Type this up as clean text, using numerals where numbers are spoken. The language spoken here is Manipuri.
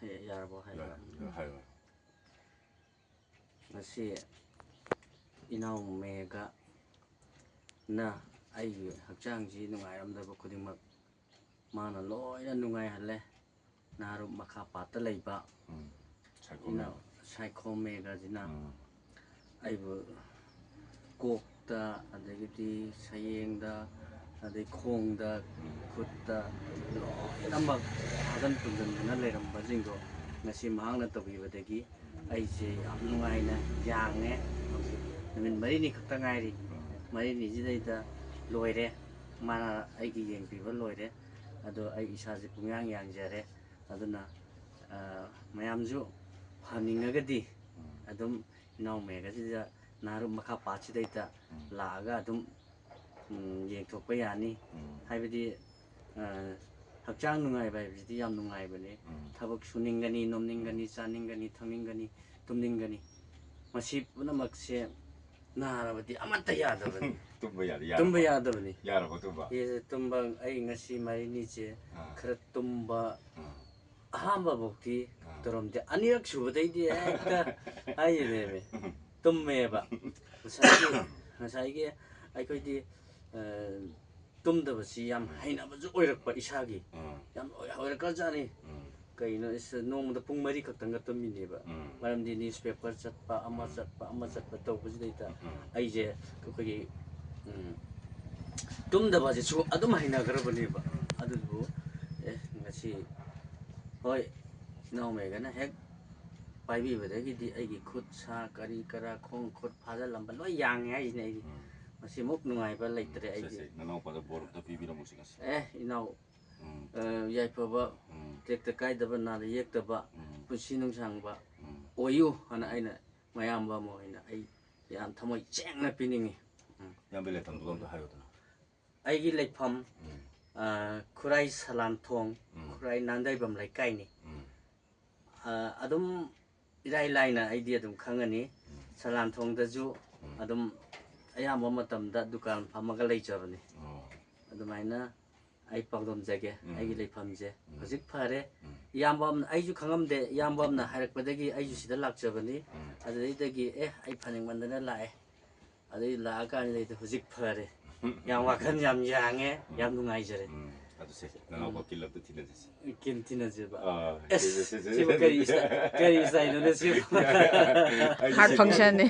yarabo hai hai ngasi inau mega na ai hakchang ji nungairamdaba khudingmak mana loina nungai halle naru makha pata leiba inau saiko mega jina aibu kokta adagidi sayengda adai khongda khutta loinamak hagan tundana leiramba jingdo ngasi mahangna tawibadagi aise yam nungaina yangne numin marini khakta ngairi marini jidaida loire mana aigi yengpiba loire ado ai isaje pungyang yangjare aduna mayamju phaningagadi adum inau mega jida naru makha pachi daita laaga adum yengthokpa yani haibadi hakchang nungai bai bidi yam nungai bane thabak suningani nomningani chaningani thangingani tumningani masi punamakse narabadi amata yadabani tumba yadabani yarabo tumba ye tumba ai ngasi marini che khara tumba ahamba bokti toromde anirak subadaidi ekta ayene tummeba ngsaigi aikoidi tumdabasi yam hainabaju oirakpa isagi yam oirakajani kaino is nomda pung mari khaktanga tumineba maramdi newspaper chatpa ama chatpa tawbajida aije kogi tumdabaje su adum hainagarabaniba adubu ngasi hoi inau megana hek paibi badagidi aigi khut sa kari kara khong khut phada lamba loi yange aine aigi masi muk nungai ba leitre aigi nanau pada borokta pibira musikas inau yaipaba tekta kaidaba nada yektaba pusi nungsangba oyu hana aina mayamba mo aina ai yam thamoi chengna piningi yambele tamdugam da hayodana aigi leifam khurai salanthong khurai nandaibam laikaini adum irai laina aidi adum khangani salanthong daju adum ayamba matamda dukan phamaga leichabani adumaina ai pagdom jage aigi leifamje hojik phare yambam aiju khangamde yambamna hairakpadagi aiju sida lakchabani adudaidagi ai phaning mandana lae adai laakani leite hojik phare yam wakhan yam yange yam nungaijare aduse nanau ba kilabda tinajese kin tinajeba siba kari isa ino na siba heart function ne